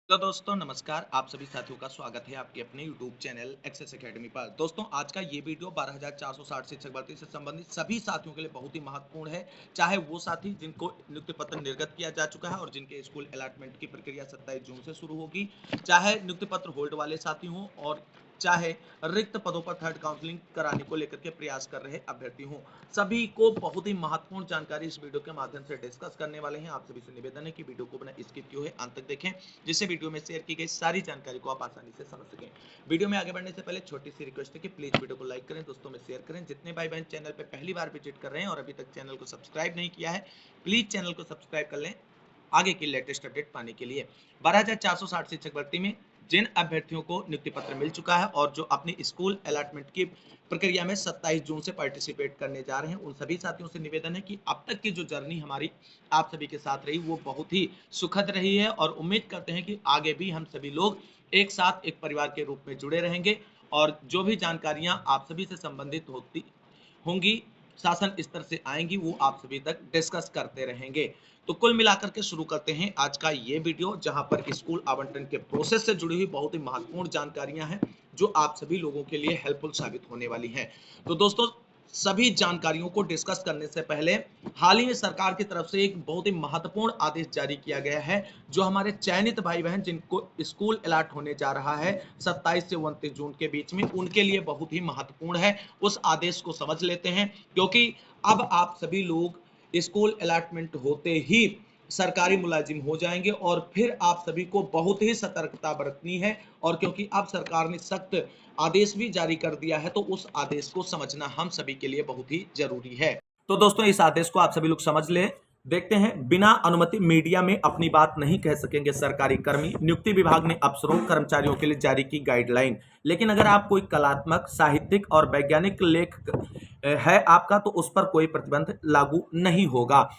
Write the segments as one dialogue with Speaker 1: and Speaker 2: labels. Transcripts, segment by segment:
Speaker 1: तो दोस्तों नमस्कार, आप सभी साथियों का स्वागत है आपके अपने यूट्यूब चैनल एक्सेस एकेडमी पर। दोस्तों आज का ये वीडियो 12,460 शिक्षक भर्ती से संबंधित सभी साथियों के लिए बहुत ही महत्वपूर्ण है। चाहे वो साथी जिनको नियुक्ति पत्र निर्गत किया जा चुका है और जिनके स्कूल अलॉटमेंट की प्रक्रिया 27 जून से शुरू होगी, चाहे नियुक्ति पत्र होल्ड वाले साथी हों और चाहे रिक्त पदों पर थर्ड काउंसलिंग कराने को लेकर के प्रयास कर रहे अभ्यर्थी हों, सभी को बहुत ही महत्वपूर्ण जानकारी इस वीडियो के माध्यम से डिस्कस करने वाले हैं। आप सभी से निवेदन है कि वीडियो को बिना स्किप किए हुए अंत तक देखें, जिससे वीडियो में शेयर की गई सारी जानकारी को आप आसानी से समझ सकें। वीडियो में आगे बढ़ने से पहले छोटी सी रिक्वेस्ट है कि प्लीज वीडियो को लाइक करें, दोस्तों में शेयर करें। जितने भाई बहन चैनल पे पहली बार विजिट कर रहे हैं और अभी तक चैनल को सब्सक्राइब नहीं किया है, प्लीज चैनल को सब्सक्राइब कर लें आगे की लेटेस्ट अपडेट पाने के लिए। 12,460 शिक्षक भर्ती में जिन अभ्यर्थियों को नियुक्ति पत्र मिल चुका है और जो अपनी स्कूल अलॉटमेंट की प्रक्रिया में 27 जून से पार्टिसिपेट करने जा रहे हैं, उन सभी साथियों से निवेदन है कि अब तक की जो जर्नी हमारी आप सभी के साथ रही वो बहुत ही सुखद रही है और उम्मीद करते हैं कि आगे भी हम सभी लोग एक साथ एक परिवार के रूप में जुड़े रहेंगे और जो भी जानकारियां आप सभी से संबंधित होती होंगी, शासन स्तर से आएंगी, वो आप सभी तक डिस्कस करते रहेंगे। तो कुल मिलाकर के शुरू करते हैं आज का ये वीडियो, जहां पर स्कूल आवंटन के प्रोसेस से जुड़ी हुई बहुत ही महत्वपूर्ण जानकारियां हैं जो आप सभी लोगों के लिए हेल्पफुल साबित होने वाली हैं। तो दोस्तों सभी जानकारियों को डिस्कस करने से पहले हाल ही में सरकार की तरफ से एक बहुत ही महत्वपूर्ण आदेश जारी किया गया है, जो हमारे चयनित भाई बहन जिनको स्कूल अलॉट होने जा रहा है 27 से 29 जून के बीच में, उनके लिए बहुत ही महत्वपूर्ण है। उस आदेश को समझ लेते हैं, क्योंकि अब आप सभी लोग स्कूल अलॉटमेंट होते ही सरकारी मुलाजिम हो जाएंगे और फिर आप सभी को बहुत ही सतर्कता बरतनी है। और क्योंकि अब सरकार ने सख्त आदेश भी जारी कर दिया है, तो उस आदेश को समझना हम सभी के लिए बहुत ही जरूरी है। तो दोस्तों इस आदेश को आप सभी लोग समझ लें। देखते हैं, बिना अनुमति मीडिया में अपनी बात नहीं कह सकेंगे सरकारी कर्मी। नियुक्ति विभाग ने अफसरों कर्मचारियों के लिए जारी की गाइडलाइन। लेकिन अगर आप कोई कलात्मक, साहित्यिक और वैज्ञानिक लेख है आपका, तो उस पर कोई प्रतिबंध लागू नहीं होगा।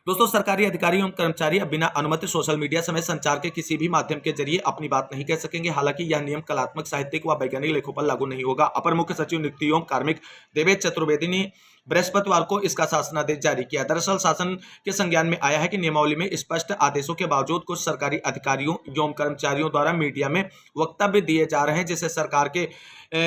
Speaker 1: दोस्तों सरकारी अधिकारी एवं कर्मचारी अब बिना अनुमति सोशल मीडिया समेत संचार के किसी भी माध्यम के जरिए अपनी बात नहीं कह सकेंगे। हालांकि यह नियम कलात्मक, साहित्यिक व वैज्ञानिक लेखों पर लागू नहीं होगा। अपर मुख्य सचिव नियुक्ति एवं कार्मिक देवेश चतुर्वेदी ने बृहस्पतिवार को इसका शासनादेश जारी किया। दरअसल शासन के संज्ञान में आया है कि नियमावली में स्पष्ट आदेशों के बावजूद कुछ सरकारी अधिकारियों एवं कर्मचारियों द्वारा मीडिया में वक्तव्य दिए जा रहे हैं, जिससे सरकार के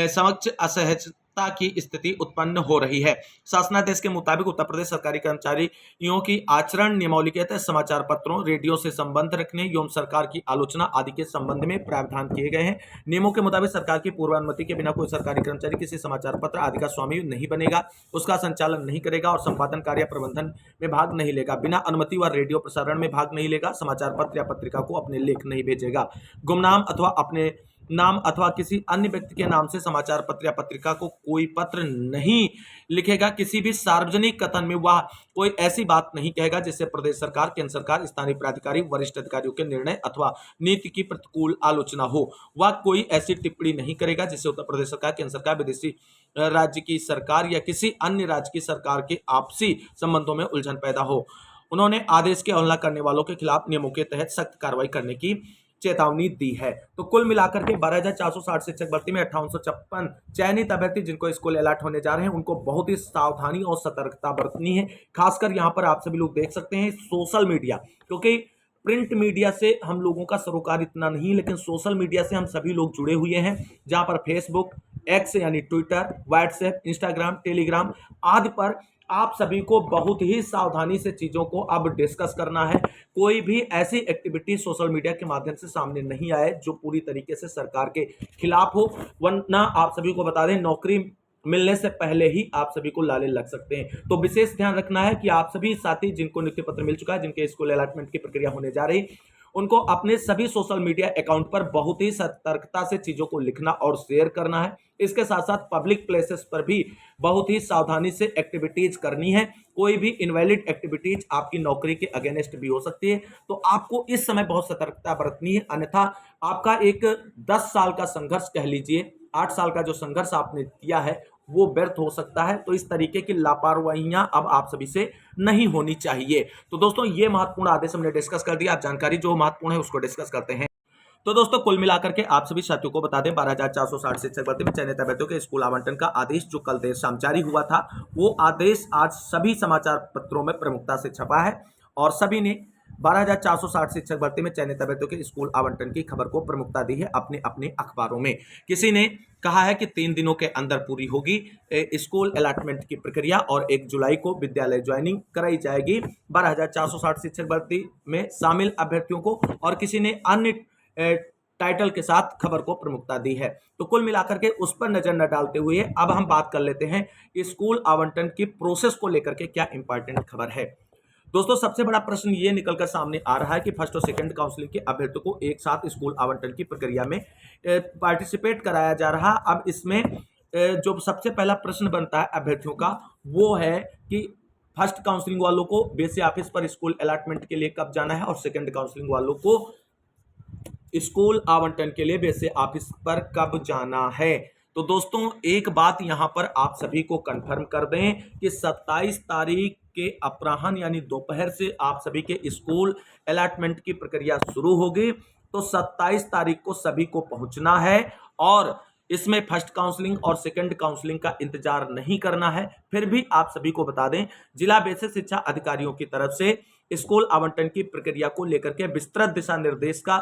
Speaker 1: समक्ष असहजता की स्थिति उत्पन्न हो रही है। शासनादेश के मुताबिक उत्तर प्रदेश सरकारी कर्मचारियों की आचरण नियमावली के तहत समाचार पत्रों, रेडियो से संबंध रखने एवं सरकार की आलोचना आदि के संबंध में प्रावधान किए गए हैं। नियमों के मुताबिक सरकार की पूर्व अनुमति के बिना कोई सरकारी कर्मचारी किसी समाचार पत्र आदि का स्वामी नहीं बनेगा, उसका संचालन नहीं करेगा और संपादन कार्य प्रबंधन में भाग नहीं लेगा। बिना अनुमति व रेडियो प्रसारण में भाग नहीं लेगा, समाचार पत्र या पत्रिका को अपने लेख नहीं भेजेगा। गुमनाम अथवा अपने नाम अथवा किसी अन्य व्यक्ति के नाम से समाचार पत्र या पत्रिका को कोई पत्र नहीं लिखेगा। किसी भी सार्वजनिक कथन में वह कोई ऐसी बात नहीं कहेगा जिससे प्रदेश सरकार, केंद्र सरकार, स्थानीय प्राधिकारी, वरिष्ठ अधिकारियों के निर्णय अथवा नीति की प्रतिकूल आलोचना हो। वह कोई ऐसी टिप्पणी नहीं करेगा जिससे उत्तर प्रदेश सरकार, केंद्र सरकार, विदेशी राज्य की सरकार या किसी अन्य राज्य की सरकार के आपसी संबंधों में उलझन पैदा हो। उन्होंने आदेश की अवहेलना करने वालों के खिलाफ नियमों के तहत सख्त कार्रवाई करने की चेतावनी दी है। तो कुल मिलाकर के 12,460 शिक्षक भर्ती में 5856 चयनित अभ्यर्थी जिनको स्कूल अलॉट होने जा रहे हैं, उनको बहुत ही सावधानी और सतर्कता बरतनी है। खासकर यहां पर आप सभी लोग देख सकते हैं सोशल मीडिया, क्योंकि प्रिंट मीडिया से हम लोगों का सरोकार इतना नहीं, लेकिन सोशल मीडिया से हम सभी लोग जुड़े हुए हैं, जहां पर फेसबुक, एक्स यानी ट्विटर, व्हाट्सएप, इंस्टाग्राम, टेलीग्राम आदि पर आप सभी को बहुत ही सावधानी से चीजों को अब डिस्कस करना है। कोई भी ऐसी एक्टिविटी सोशल मीडिया के माध्यम से सामने नहीं आए जो पूरी तरीके से सरकार के खिलाफ हो, वरना आप सभी को बता दें नौकरी मिलने से पहले ही आप सभी को लाले लग सकते हैं। तो विशेष ध्यान रखना है कि आप सभी साथी जिनको नियुक्ति पत्र मिल चुका है, जिनके स्कूल अलॉटमेंट की प्रक्रिया होने जा रही, उनको अपने सभी सोशल मीडिया अकाउंट पर बहुत ही सतर्कता से चीजों को लिखना और शेयर करना है। इसके साथ साथ पब्लिक प्लेसेस पर भी बहुत ही सावधानी से एक्टिविटीज करनी है। कोई भी इनवैलिड एक्टिविटीज आपकी नौकरी के अगेंस्ट भी हो सकती है, तो आपको इस समय बहुत सतर्कता बरतनी है, अन्यथा आपका एक 10 साल का संघर्ष कह लीजिए, 8 साल का जो संघर्ष आपने किया है वो व्यर्थ हो सकता है। तो इस तरीके की लापरवाहियां अब आप सभी से नहीं होनी चाहिए। तो दोस्तों ये महत्वपूर्ण आदेश हमने डिस्कस कर दिया। आप जानकारी जो महत्वपूर्ण है उसको डिस्कस करते हैं। तो दोस्तों कुल मिलाकर के आप सभी साथियों को बता दें, 12,460 शिक्षक भर्ती में चयनित अभ्यर्थियों के स्कूल आवंटन का आदेश जो कल देर शाम जारी हुआ था, वो आदेश आज सभी समाचार पत्रों में प्रमुखता से छपा है और सभी ने 12,460 शिक्षक भर्ती में चयनित अभ्यर्थियों के स्कूल आवंटन की खबर को प्रमुखता दी है अपने अपने अखबारों में। किसी ने कहा है कि 3 दिनों के अंदर पूरी होगी स्कूल अलॉटमेंट की प्रक्रिया और 1 जुलाई को विद्यालय ज्वाइनिंग कराई जाएगी 12,460 शिक्षक भर्ती में शामिल अभ्यर्थियों को। और किसी ने अन्य टाइटल के साथ खबर को प्रमुखता दी है। तो कुल मिलाकर के उस पर नजर न डालते हुए अब हम बात कर लेते हैं स्कूल आवंटन की प्रोसेस को लेकर के क्या इंपॉर्टेंट खबर है। दोस्तों, सबसे बड़ा प्रश्न ये निकलकर सामने आ रहा है कि फर्स्ट और सेकंड काउंसलिंग के अभ्यर्थियों को एक साथ स्कूल आवंटन की प्रक्रिया में पार्टिसिपेट कराया जा रहा। अब इसमें जो सबसे पहला प्रश्न बनता है अभ्यर्थियों का वो है कि फर्स्ट काउंसलिंग वालों को बेस ऑफिस पर स्कूल अलॉटमेंट के लिए कब जाना है और सेकंड काउंसलिंग वालों को स्कूल आवंटन के लिए बेस ऑफिस पर कब जाना है। तो दोस्तों, एक बात यहां पर आप सभी को कंफर्म कर दें कि 27 तारीख के अपराह्न यानी दोपहर से आप सभी के स्कूल अलॉटमेंट की प्रक्रिया शुरू होगी। तो 27 तारीख को सभी को पहुंचना है और इसमें फर्स्ट काउंसलिंग और सेकंड काउंसलिंग का इंतजार नहीं करना है। फिर भी आप सभी को बता दें, जिला बेसिक शिक्षा अधिकारियों की तरफ से स्कूल आवंटन की प्रक्रिया को लेकर के विस्तृत दिशा निर्देश का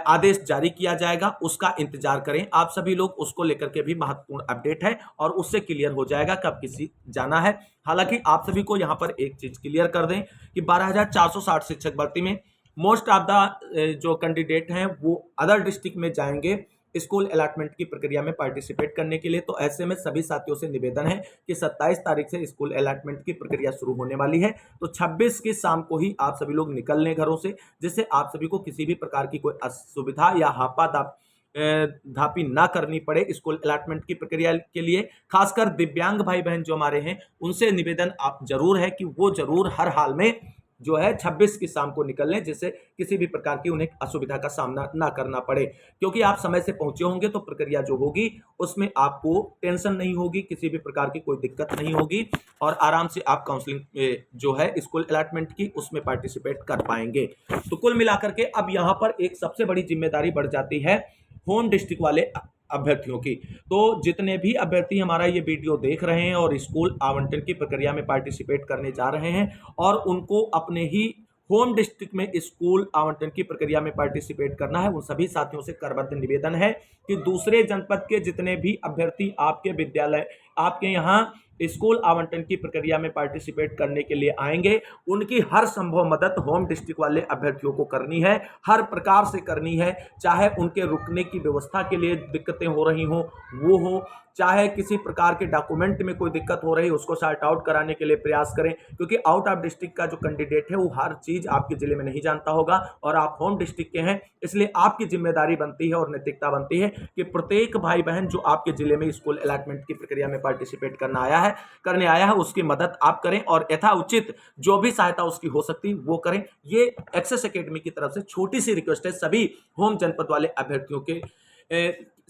Speaker 1: आदेश जारी किया जाएगा, उसका इंतजार करें आप सभी लोग। उसको लेकर के भी महत्वपूर्ण अपडेट है और उससे क्लियर हो जाएगा कब किसी जाना है। हालांकि आप सभी को यहां पर एक चीज क्लियर कर दें कि 12,460 शिक्षक भर्ती में मोस्ट ऑफ द जो कैंडिडेट हैं वो अदर डिस्ट्रिक्ट में जाएंगे स्कूल अलॉटमेंट की प्रक्रिया में पार्टिसिपेट करने के लिए। तो ऐसे में सभी साथियों से निवेदन है कि 27 तारीख से स्कूल अलॉटमेंट की प्रक्रिया शुरू होने वाली है। तो 26 की शाम को ही आप सभी लोग निकल लें घरों से, जिससे आप सभी को किसी भी प्रकार की कोई असुविधा या धापी ना करनी पड़े स्कूल अलॉटमेंट की प्रक्रिया के लिए। खासकर दिव्यांग भाई बहन जो हमारे हैं उनसे निवेदन आप जरूर है कि वो जरूर हर हाल में जो है 26 की शाम को निकल लें, जिससे किसी भी प्रकार की उन्हें असुविधा का सामना ना करना पड़े। क्योंकि आप समय से पहुंचे होंगे तो प्रक्रिया जो होगी उसमें आपको टेंशन नहीं होगी, किसी भी प्रकार की कोई दिक्कत नहीं होगी और आराम से आप काउंसलिंग जो है स्कूल अलॉटमेंट की उसमें पार्टिसिपेट कर पाएंगे। तो कुल मिलाकर के अब यहां पर एक सबसे बड़ी जिम्मेदारी बढ़ जाती है होम डिस्ट्रिक्ट वाले अभ्यर्थियों की। तो जितने भी अभ्यर्थी हमारा ये वीडियो देख रहे हैं और स्कूल आवंटन की प्रक्रिया में पार्टिसिपेट करने जा रहे हैं और उनको अपने ही होम डिस्ट्रिक्ट में स्कूल आवंटन की प्रक्रिया में पार्टिसिपेट करना है, उन सभी साथियों से करबद्ध निवेदन है कि दूसरे जनपद के जितने भी अभ्यर्थी आपके विद्यालय आपके यहाँ स्कूल आवंटन की प्रक्रिया में पार्टिसिपेट करने के लिए आएंगे, उनकी हर संभव मदद होम डिस्ट्रिक्ट वाले अभ्यर्थियों को करनी है, हर प्रकार से करनी है। चाहे उनके रुकने की व्यवस्था के लिए दिक्कतें हो रही हो वो हो, चाहे किसी प्रकार के डॉक्यूमेंट में कोई दिक्कत हो रही है उसको सॉर्ट आउट कराने के लिए प्रयास करें। क्योंकि आउट ऑफ डिस्ट्रिक्ट का जो कैंडिडेट है वो हर चीज आपके जिले में नहीं जानता होगा और आप होम डिस्ट्रिक्ट के हैं, इसलिए आपकी जिम्मेदारी बनती है और नैतिकता बनती है कि प्रत्येक भाई बहन जो आपके जिले में स्कूल अलॉटमेंट की प्रक्रिया में पार्टिसिपेट करने आया है उसकी मदद आप करें और यथाउचित जो भी सहायता उसकी हो सकती है वो करें। ये एक्सेस एकेडमी की तरफ से छोटी सी रिक्वेस्ट है सभी होम जनपद वाले अभ्यर्थियों के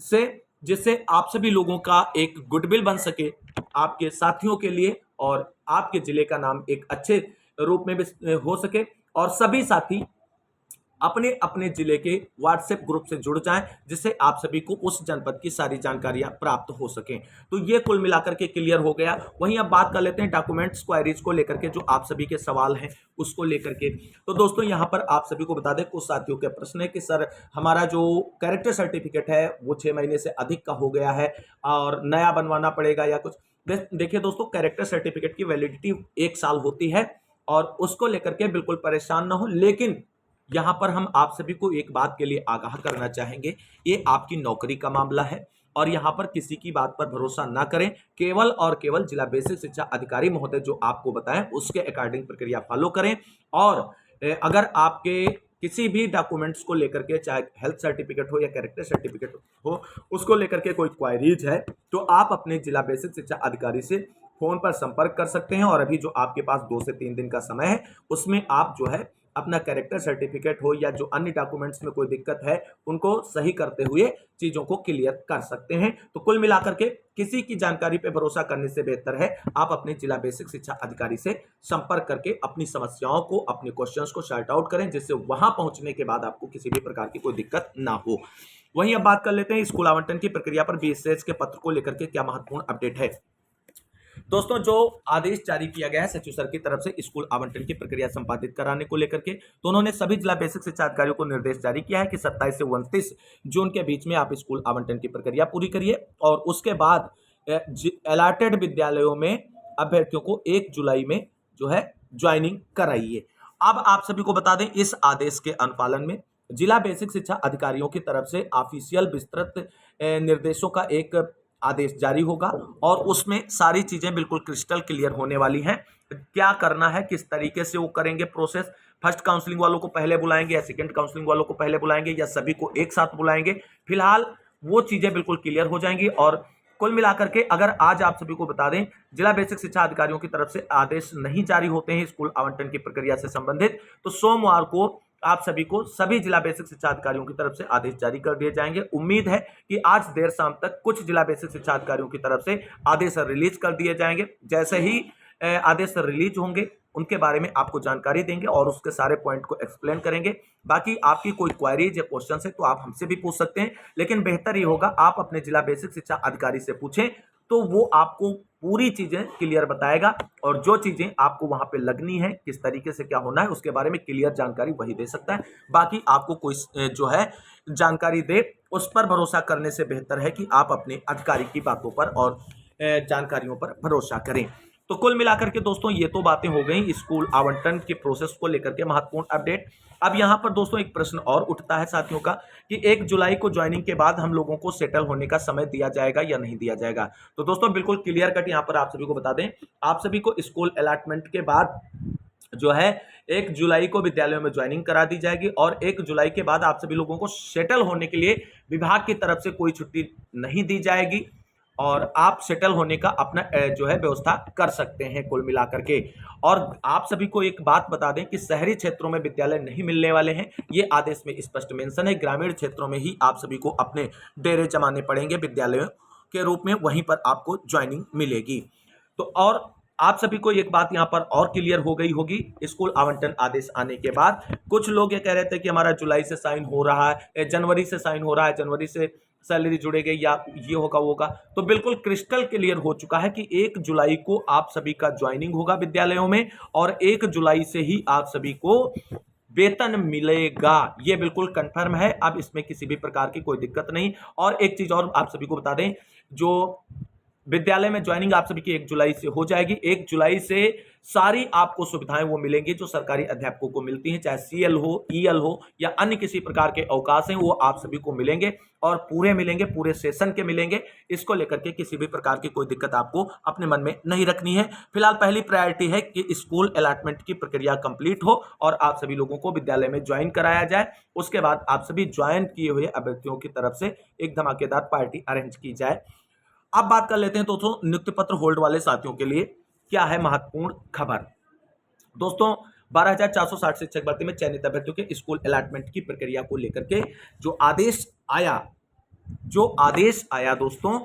Speaker 1: से, जिससे आप सभी लोगों का एक गुडविल बन सके आपके साथियों के लिए और आपके जिले का नाम एक अच्छे रूप में भी हो सके और सभी साथी अपने अपने जिले के व्हाट्सएप ग्रुप से जुड़ जाएं, जिससे आप सभी को उस जनपद की सारी जानकारियां प्राप्त हो सकें। तो ये कुल मिलाकर के क्लियर हो गया। वहीं अब बात कर लेते हैं डॉक्यूमेंट्स क्वायरीज को लेकर के, जो आप सभी के सवाल हैं उसको लेकर के। तो दोस्तों यहां पर आप सभी को बता दें, कुछ साथियों के प्रश्न है कि सर हमारा जो कैरेक्टर सर्टिफिकेट है वो 6 महीने से अधिक का हो गया है और नया बनवाना पड़ेगा या कुछ। देखिए दोस्तों, कैरेक्टर सर्टिफिकेट की वैलिडिटी 1 साल होती है और उसको लेकर के बिल्कुल परेशान ना हो। लेकिन यहां पर हम आप सभी को एक बात के लिए आगाह करना चाहेंगे, ये आपकी नौकरी का मामला है और यहां पर किसी की बात पर भरोसा ना करें। केवल और केवल जिला बेसिक शिक्षा अधिकारी महोदय जो आपको बताएं उसके अकॉर्डिंग प्रक्रिया फॉलो करें। और अगर आपके किसी भी डॉक्यूमेंट्स को लेकर के, चाहे हेल्थ सर्टिफिकेट हो या कैरेक्टर सर्टिफिकेट हो, उसको लेकर के कोई क्वायरीज है तो आप अपने जिला बेसिक शिक्षा अधिकारी से फोन पर संपर्क कर सकते हैं। और अभी जो आपके पास 2 से 3 दिन का समय है उसमें आप जो है अपना कैरेक्टर सर्टिफिकेट हो या जो अन्य डॉक्यूमेंट्स में कोई दिक्कत है उनको सही करते हुए चीजों को क्लियर कर सकते हैं। तो कुल मिलाकर के किसी की जानकारी पे भरोसा करने से बेहतर है आप अपने जिला बेसिक शिक्षा अधिकारी से संपर्क करके अपनी समस्याओं को, अपने क्वेश्चंस को सॉर्ट आउट करें, जिससे वहां पहुंचने के बाद आपको किसी भी प्रकार की कोई दिक्कत ना हो। वहीं अब बात कर लेते हैं स्कूल आवंटन की प्रक्रिया पर BSS के पत्र को लेकर के क्या महत्वपूर्ण अपडेट है। दोस्तों जो आदेश जारी किया गया है सचिव सर की तरफ से स्कूल आवंटन की प्रक्रिया संपादित कराने को लेकर के, तो उन्होंने सभी जिला बेसिक शिक्षा अधिकारियों को निर्देश जारी किया है कि 27 से 29 जून के बीच में आप स्कूल आवंटन की प्रक्रिया पूरी करिए और उसके बाद अलॉटेड विद्यालयों में अभ्यर्थियों को 1 जुलाई में जो है ज्वाइनिंग कराइए। अब आप सभी को बता दें इस आदेश के अनुपालन में जिला बेसिक शिक्षा अधिकारियों की तरफ से ऑफिशियल विस्तृत निर्देशों का एक आदेश जारी होगा और उसमें सारी चीजें बिल्कुल क्रिस्टल क्लियर होने वाली हैं। क्या करना है, किस तरीके से वो करेंगे प्रोसेस, फर्स्ट काउंसलिंग वालों को पहले बुलाएंगे या सेकंड काउंसलिंग वालों को पहले बुलाएंगे या सभी को एक साथ बुलाएंगे, फिलहाल वो चीजें बिल्कुल क्लियर हो जाएंगी। और कुल मिलाकर के अगर आज आप सभी को बता दें जिला बेसिक शिक्षा अधिकारियों की तरफ से आदेश नहीं जारी होते हैं स्कूल आवंटन की प्रक्रिया से संबंधित, तो सोमवार को आप सभी को सभी जिला बेसिक शिक्षा अधिकारियों की तरफ से आदेश जारी कर दिए जाएंगे। उम्मीद है कि आज देर शाम तक कुछ जिला बेसिक शिक्षा अधिकारियों की तरफ से आदेश रिलीज कर दिए जाएंगे। जैसे ही आदेश रिलीज होंगे उनके बारे में आपको जानकारी देंगे और उसके सारे पॉइंट को एक्सप्लेन करेंगे। बाकी आपकी कोई क्वेरीज या क्वेश्चन है तो आप हमसे भी पूछ सकते हैं, लेकिन बेहतर ये होगा आप अपने जिला बेसिक शिक्षा अधिकारी से पूछें, तो वो आपको पूरी चीजें क्लियर बताएगा और जो चीजें आपको वहां पे लगनी है, किस तरीके से क्या होना है, उसके बारे में क्लियर जानकारी वही दे सकता है। बाकी आपको कोई जो है जानकारी दे उस पर भरोसा करने से बेहतर है कि आप अपने अधिकारी की बातों पर और जानकारियों पर भरोसा करें। तो कुल मिलाकर के दोस्तों ये तो बातें हो गई स्कूल आवंटन के प्रोसेस को लेकर के महत्वपूर्ण अपडेट। अब यहाँ पर दोस्तों एक प्रश्न और उठता है साथियों का कि 1 जुलाई को ज्वाइनिंग के बाद हम लोगों को सेटल होने का समय दिया जाएगा या नहीं दिया जाएगा। तो दोस्तों बिल्कुल क्लियर कट यहाँ पर आप सभी को बता दें, आप सभी को स्कूल अलॉटमेंट के बाद जो है 1 जुलाई को विद्यालयों में ज्वाइनिंग करा दी जाएगी और 1 जुलाई के बाद आप सभी लोगों को सेटल होने के लिए विभाग की तरफ से कोई छुट्टी नहीं दी जाएगी और आप सेटल होने का अपना जो है व्यवस्था कर सकते हैं कुल मिलाकर के। और आप सभी को एक बात बता दें कि शहरी क्षेत्रों में विद्यालय नहीं मिलने वाले हैं, ये आदेश में स्पष्ट मेंशन है। ग्रामीण क्षेत्रों में ही आप सभी को अपने डेरे जमाने पड़ेंगे विद्यालयों के रूप में, वहीं पर आपको ज्वाइनिंग मिलेगी। तो और आप सभी को एक बात यहाँ पर और क्लियर हो गई होगी स्कूल आवंटन आदेश आने के बाद। कुछ लोग ये कह रहे थे कि हमारा जुलाई से साइन हो रहा है, जनवरी से साइन हो रहा है, जनवरी से सैलरी जुड़ेगी या ये होगा वो होगा, तो बिल्कुल क्रिस्टल क्लियर हो चुका है कि 1 जुलाई को आप सभी का ज्वाइनिंग होगा विद्यालयों में और 1 जुलाई से ही आप सभी को वेतन मिलेगा। ये बिल्कुल कंफर्म है, अब इसमें किसी भी प्रकार की कोई दिक्कत नहीं। और एक चीज और आप सभी को बता दें, जो विद्यालय में ज्वाइनिंग आप सभी की 1 जुलाई से हो जाएगी। 1 जुलाई से सारी आपको सुविधाएं वो मिलेंगी जो सरकारी अध्यापकों को मिलती हैं, चाहे सीएल हो, ईएल हो या अन्य किसी प्रकार के अवकाश हैं, वो आप सभी को मिलेंगे और पूरे मिलेंगे, पूरे सेशन के मिलेंगे। इसको लेकर के किसी भी प्रकार की कोई दिक्कत आपको अपने मन में नहीं रखनी है। फिलहाल पहली प्रायोरिटी है कि स्कूल अलॉटमेंट की प्रक्रिया कंप्लीट हो और आप सभी लोगों को विद्यालय में ज्वाइन कराया जाए। उसके बाद आप सभी ज्वाइन किए हुए अभ्यर्थियों की तरफ से एक धमाकेदार पार्टी अरेंज की जाए। अब बात कर लेते हैं दोस्तों नियुक्ति पत्र होल्ड वाले साथियों के लिए क्या है महत्वपूर्ण खबर। दोस्तों 12,460 शिक्षक भर्ती में चयनित अभ्यर्थियों के स्कूल अलॉटमेंट की प्रक्रिया को लेकर के जो आदेश आया दोस्तों,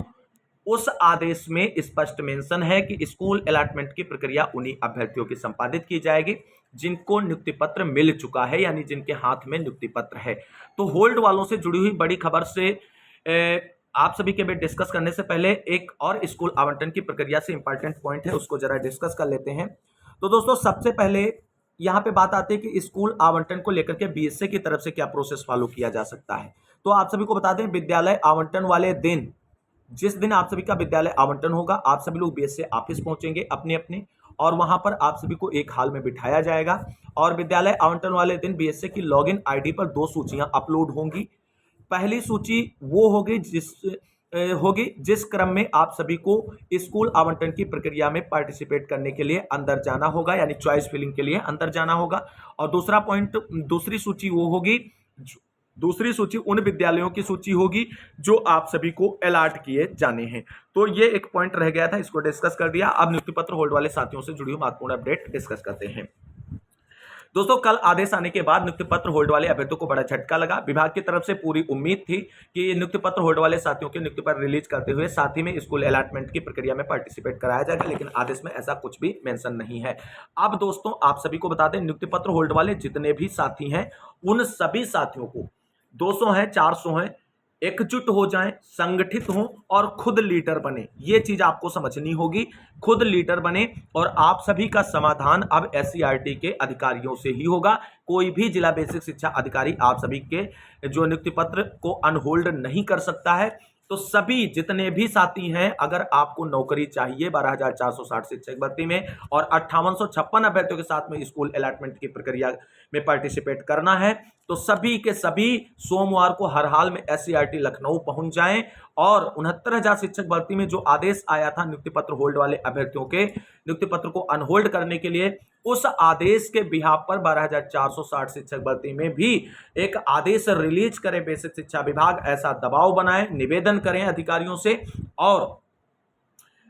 Speaker 1: उस आदेश में स्पष्ट मेंशन है कि स्कूल अलॉटमेंट की प्रक्रिया उन्हीं अभ्यर्थियों की संपादित की जाएगी जिनको नियुक्ति पत्र मिल चुका है, यानी जिनके हाथ में नियुक्ति पत्र है। तो होल्ड वालों से जुड़ी हुई बड़ी खबर से आप सभी के बीच डिस्कस करने से पहले एक और स्कूल आवंटन की प्रक्रिया से इंपॉर्टेंट पॉइंट है, उसको जरा डिस्कस कर लेते हैं। तो दोस्तों सबसे पहले यहाँ पे बात आती है कि स्कूल आवंटन को लेकर के बीएसए की तरफ से क्या प्रोसेस फॉलो किया जा सकता है। तो आप सभी को बता दें विद्यालय आवंटन वाले दिन, जिस दिन आप सभी का विद्यालय आवंटन होगा, आप सभी लोग बीएसए ऑफिस पहुंचेंगे अपने अपने और वहां पर आप सभी को एक हाल में बिठाया जाएगा और विद्यालय आवंटन वाले दिन बीएसए की लॉगिन आईडी पर 2 सूचियां अपलोड होंगी। पहली सूची वो होगी जिस क्रम में आप सभी को स्कूल आवंटन की प्रक्रिया में पार्टिसिपेट करने के लिए अंदर जाना होगा, यानी चॉइस फिलिंग के लिए अंदर जाना होगा। और दूसरा पॉइंट, दूसरी सूची उन विद्यालयों की सूची होगी जो आप सभी को अलॉट किए जाने हैं। तो ये एक पॉइंट रह गया था, इसको डिस्कस कर दिया। अब नियुक्ति पत्र होल्ड वाले साथियों से जुड़ी हुई महत्वपूर्ण अपडेट डिस्कस करते हैं। दोस्तों कल आदेश आने के बाद नियुक्ति पत्र होल्ड वाले अभ्यर्थियों को बड़ा झटका लगा। विभाग की तरफ से पूरी उम्मीद थी कि नियुक्ति पत्र होल्ड वाले साथियों के नियुक्ति पत्र रिलीज करते हुए साथ ही में स्कूल अलॉटमेंट की प्रक्रिया में पार्टिसिपेट कराया जाएगा, लेकिन आदेश में ऐसा कुछ भी मेंशन नहीं है। अब दोस्तों आप सभी को बता दें नियुक्ति पत्र होल्ड वाले जितने भी साथी हैं उन सभी साथियों को 200 हैं, 400 हैं, एकजुट हो जाएं, संगठित हों और खुद लीडर बने। ये चीज आपको समझनी होगी, खुद लीडर बने। और आप सभी का समाधान अब एससीईआरटी के अधिकारियों से ही होगा। कोई भी जिला बेसिक शिक्षा अधिकारी आप सभी के जो नियुक्ति पत्र को अनहोल्ड नहीं कर सकता है। तो सभी जितने भी साथी हैं, अगर आपको नौकरी चाहिए 12,460 शिक्षक भर्ती में और 5856 अभ्यर्थियों के साथ में स्कूल अलॉटमेंट की प्रक्रिया में पार्टिसिपेट करना है, तो सभी के सभी सोमवार को हर हाल में एससीईआरटी लखनऊ पहुंच जाएं और 69,000 शिक्षक भर्ती में जो आदेश आया था नियुक्ति पत्र होल्ड वाले अभ्यर्थियों के नियुक्ति पत्र को अनहोल्ड करने के लिए, उस आदेश के बिहाफ पर 12,460 शिक्षक भर्ती में भी एक आदेश रिलीज करे बेसिक शिक्षा विभाग। ऐसा दबाव बनाए, निवेदन करें अधिकारियों से और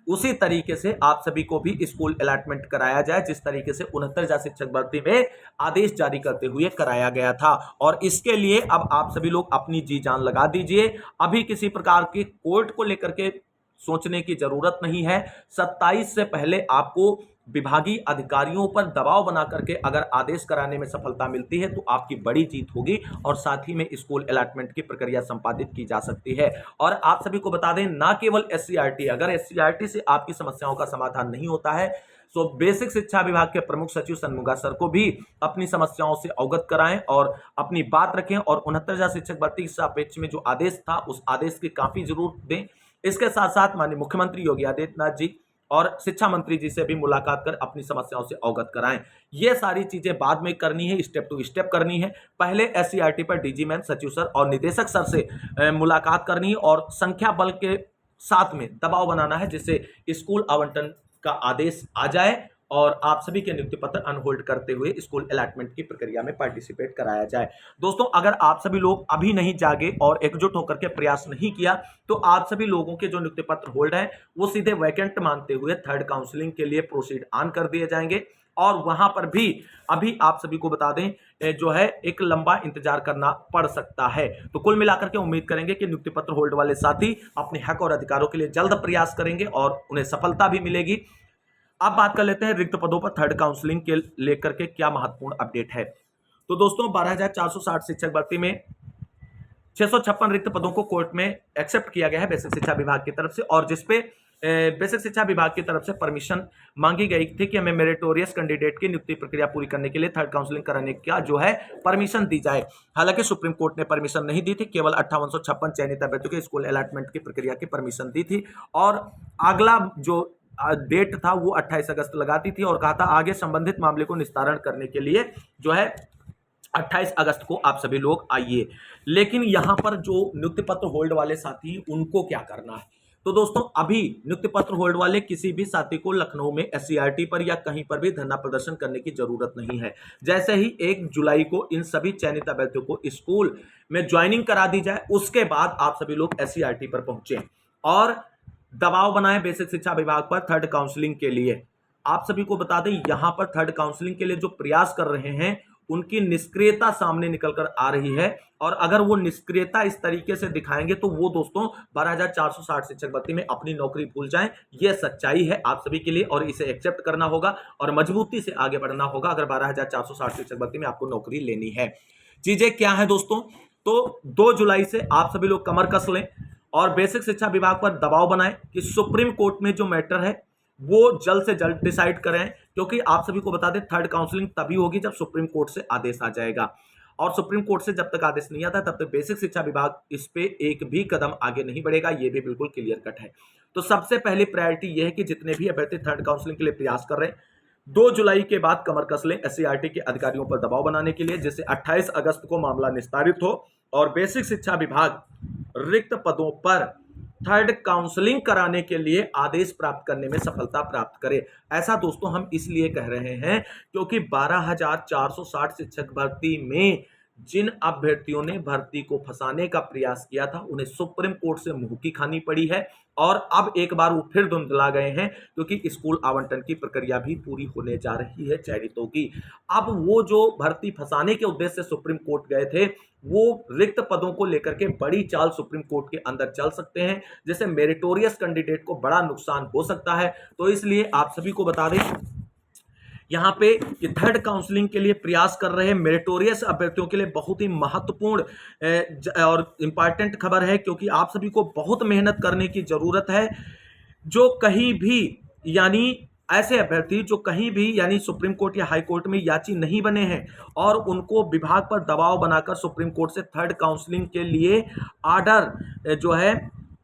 Speaker 1: उसी तरीके से आप सभी को भी स्कूल अलॉटमेंट कराया जाए जिस तरीके से 69,000 शिक्षक भर्ती में आदेश जारी करते हुए कराया गया था। और इसके लिए अब आप सभी लोग अपनी जी जान लगा दीजिए। अभी किसी प्रकार की कोर्ट को लेकर के सोचने की जरूरत नहीं है। 27 से पहले आपको विभागीय अधिकारियों पर दबाव बना करके अगर आदेश कराने में सफलता मिलती है तो आपकी बड़ी जीत होगी और साथ ही में स्कूल अलॉटमेंट की प्रक्रिया संपादित की जा सकती है। और आप सभी को बता दें, ना केवल एससीईआरटी, अगर एससीईआरटी से आपकी समस्याओं का समाधान नहीं होता है तो बेसिक शिक्षा विभाग के प्रमुख सचिव सन्मुगा सर को भी अपनी समस्याओं से अवगत कराएं और अपनी बात रखें और 69,000 शिक्षक भर्ती के सापेक्ष में जो आदेश था उस आदेश की काफी जरूर दें। इसके साथ साथ माननीय मुख्यमंत्री योगी आदित्यनाथ जी और शिक्षा मंत्री जी से भी मुलाकात कर अपनी समस्याओं से अवगत कराएं। ये सारी चीजें बाद में करनी है, स्टेप टू स्टेप करनी है। पहले एससीईआरटी पर डीजी मैम, सचिव सर और निदेशक सर से मुलाकात करनी है और संख्या बल के साथ में दबाव बनाना है जिससे स्कूल आवंटन का आदेश आ जाए और आप सभी के नियुक्ति पत्र अनहोल्ड करते हुए स्कूल अलॉटमेंट की प्रक्रिया में पार्टिसिपेट कराया जाए। दोस्तों, अगर आप सभी लोग अभी नहीं जागे और एकजुट होकर के प्रयास नहीं किया तो आप सभी लोगों के जो नियुक्ति पत्र होल्ड है वो सीधे वैकेंट मानते हुए थर्ड काउंसलिंग के लिए प्रोसीड ऑन कर दिए जाएंगे और वहां पर भी अभी आप सभी को बता दें जो है एक लंबा इंतजार करना पड़ सकता है। तो कुल मिलाकर के उम्मीद करेंगे कि नियुक्ति पत्र होल्ड वाले साथी अपने हक और अधिकारों के लिए जल्द प्रयास करेंगे और उन्हें सफलता भी मिलेगी। अब बात कर लेते हैं रिक्त पदों पर थर्ड काउंसलिंग के लेकर के क्या महत्वपूर्ण अपडेट है। तो दोस्तों, 12,460 शिक्षक भर्ती में 656 रिक्त पदों को कोर्ट में एक्सेप्ट किया गया है बेसिक शिक्षा विभाग की तरफ से और जिसपे बेसिक शिक्षा विभाग की तरफ से परमिशन मांगी गई थी कि हमें मेरिटोरियस कैंडिडेट की नियुक्ति प्रक्रिया पूरी करने के लिए थर्ड काउंसलिंग कराने का जो है परमिशन दी जाए। हालांकि सुप्रीम कोर्ट ने परमिशन नहीं दी थी, केवल 5856 चयनित अभ्यर्थियों के स्कूल अलॉटमेंट की प्रक्रिया की परमिशन दी थी और अगला जो डेट था वो 28 अगस्त लगाती थी और कहा था आगे संबंधित मामले को निस्तारण करने के लिए जो है 28 अगस्त को आप सभी लोग आइए। लेकिन यहां पर जो नियुक्ति पत्र होल्ड वाले साथी उनको क्या करना है? तो दोस्तों, अभी नियुक्ति पत्र होल्ड वाले किसी भी साथी को लखनऊ में एससीईआरटी पर या कहीं पर भी धरना प्रदर्शन करने की जरूरत नहीं है। जैसे ही 1 जुलाई को इन सभी चयनित अभ्यर्थियों को स्कूल में ज्वाइनिंग करा दी जाए उसके बाद आप सभी लोग एससीईआरटी पर पहुंचे और दबाव बनाए बेसिक शिक्षा विभाग पर थर्ड काउंसलिंग के लिए। आप सभी को बता दें, यहां पर थर्ड काउंसलिंग के लिए जो प्रयास कर रहे हैं उनकी निष्क्रियता सामने निकल कर आ रही है और अगर वो निष्क्रियता इस तरीके से दिखाएंगे तो वो दोस्तों 12,460 शिक्षक भर्ती में अपनी नौकरी भूल जाएं। ये सच्चाई है आप सभी के लिए और इसे एक्सेप्ट करना होगा और मजबूती से आगे बढ़ना होगा अगर 12,460 शिक्षक भर्ती में आपको नौकरी लेनी है। चीजें क्या है दोस्तों? तो 2 जुलाई से आप सभी लोग कमर कस लें और बेसिक शिक्षा विभाग पर दबाव बनाएं कि सुप्रीम कोर्ट में जो मैटर है वो जल्द से जल्द डिसाइड करें, क्योंकि आप सभी को बता दें थर्ड काउंसलिंग तभी होगी जब सुप्रीम कोर्ट से आदेश आ जाएगा और सुप्रीम कोर्ट से जब तक आदेश नहीं आता तब तक बेसिक शिक्षा विभाग इस पे एक भी कदम आगे नहीं बढ़ेगा। ये भी बिल्कुल क्लियर कट है। तो सबसे पहली प्रायोरिटी यह है कि जितने भी अभ्यर्थी थर्ड काउंसलिंग के लिए प्रयास कर रहे हैं 2 जुलाई के बाद कमर कस लें एससीईआरटी के अधिकारियों पर दबाव बनाने के लिए, जिससे 28 अगस्त को मामला निस्तारित हो और बेसिक शिक्षा विभाग रिक्त पदों पर थर्ड काउंसलिंग कराने के लिए आदेश प्राप्त करने में सफलता प्राप्त करे। ऐसा दोस्तों हम इसलिए कह रहे हैं क्योंकि 12,460 शिक्षक भर्ती में जिन अभ्यर्थियों ने भर्ती को फंसाने का प्रयास किया था उन्हें सुप्रीम कोर्ट से मुंह की खानी पड़ी है और अब एक बार वो फिर धुंधला गए हैं क्योंकि स्कूल आवंटन की प्रक्रिया भी पूरी होने जा रही है चयनितों की। अब वो जो भर्ती फंसाने के उद्देश्य से सुप्रीम कोर्ट गए थे वो रिक्त पदों को लेकर के बड़ी चाल सुप्रीम कोर्ट के अंदर चल सकते हैं, जिससे मेरिटोरियस कैंडिडेट को बड़ा नुकसान हो सकता है। तो इसलिए आप सभी को बता दें यहाँ पे ये थर्ड काउंसलिंग के लिए प्रयास कर रहे मेरिटोरियस अभ्यर्थियों के लिए बहुत ही महत्वपूर्ण और इंपॉर्टेंट खबर है, क्योंकि आप सभी को बहुत मेहनत करने की जरूरत है। जो कहीं भी यानी ऐसे अभ्यर्थी जो कहीं भी यानी सुप्रीम कोर्ट या हाई कोर्ट में याची नहीं बने हैं और उनको विभाग पर दबाव बनाकर सुप्रीम कोर्ट से थर्ड काउंसलिंग के लिए आर्डर जो है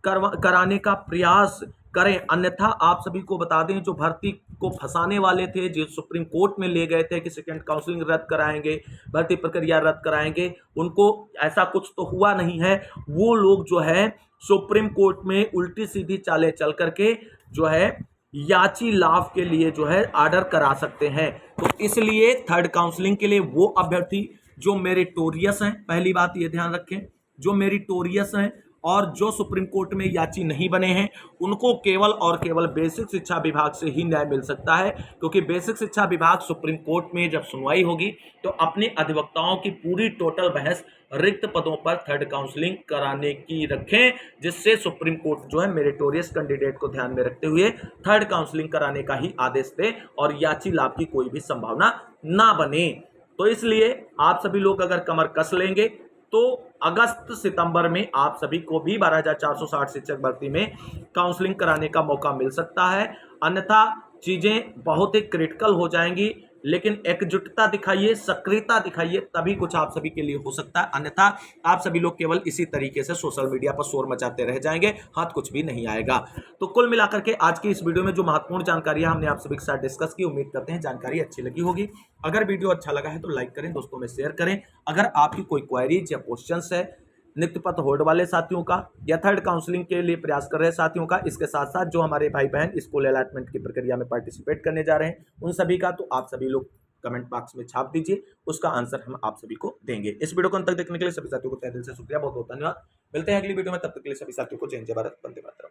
Speaker 1: कराने का प्रयास करें। अन्यथा आप सभी को बता दें, जो भर्ती को फंसाने वाले थे, जो सुप्रीम कोर्ट में ले गए थे कि सेकेंड काउंसलिंग रद्द कराएंगे, भर्ती प्रक्रिया रद्द कराएंगे, उनको ऐसा कुछ तो हुआ नहीं है। वो लोग जो है सुप्रीम कोर्ट में उल्टी सीधी चालें चल करके जो है याची लाभ के लिए जो है आर्डर करा सकते हैं। तो इसलिए थर्ड काउंसलिंग के लिए वो अभ्यर्थी जो मेरिटोरियस हैं, पहली बात ये ध्यान रखें, जो मेरिटोरियस हैं और जो सुप्रीम कोर्ट में याची नहीं बने हैं, उनको केवल और केवल बेसिक शिक्षा विभाग से ही न्याय मिल सकता है। क्योंकि बेसिक शिक्षा विभाग सुप्रीम कोर्ट में जब सुनवाई होगी तो अपने अधिवक्ताओं की पूरी टोटल बहस रिक्त पदों पर थर्ड काउंसलिंग कराने की रखें, जिससे सुप्रीम कोर्ट जो है मेरिटोरियस कैंडिडेट को ध्यान में रखते हुए थर्ड काउंसलिंग कराने का ही आदेश दे और याची लाभ की कोई भी संभावना ना बने। तो इसलिए आप सभी लोग अगर कमर कस लेंगे तो अगस्त सितंबर में आप सभी को भी 12,460 शिक्षक भर्ती में काउंसलिंग कराने का मौका मिल सकता है। अन्यथा चीजें बहुत ही क्रिटिकल हो जाएंगी। लेकिन एकजुटता दिखाइए, सक्रियता दिखाइए, तभी कुछ आप सभी के लिए हो सकता है। अन्यथा आप सभी लोग केवल इसी तरीके से सोशल मीडिया पर शोर मचाते रह जाएंगे, हाथ कुछ भी नहीं आएगा। तो कुल मिलाकर के आज की इस वीडियो में जो महत्वपूर्ण जानकारी हमने आप सभी के साथ डिस्कस की, उम्मीद करते हैं जानकारी अच्छी लगी होगी। अगर वीडियो अच्छा लगा है तो लाइक करें, दोस्तों में शेयर करें। अगर आपकी कोई क्वेरीज या क्वेश्चंस है नियुक्ति पत्र होल्ड वाले साथियों का या थर्ड काउंसलिंग के लिए प्रयास कर रहे साथियों का, इसके साथ साथ जो हमारे भाई बहन स्कूल अलॉटमेंट की प्रक्रिया में पार्टिसिपेट करने जा रहे हैं उन सभी का, तो आप सभी लोग कमेंट बॉक्स में छाप दीजिए, उसका आंसर हम आप सभी को देंगे। इस वीडियो को अंत तक देखने के लिए सभी साथियों को तहे दिल से शुक्रिया, बहुत बहुत धन्यवाद। मिलते हैं अगली वीडियो में, तब तक के लिए सभी साथियों को जय हिंद, जय भारत, वंदे मातरम।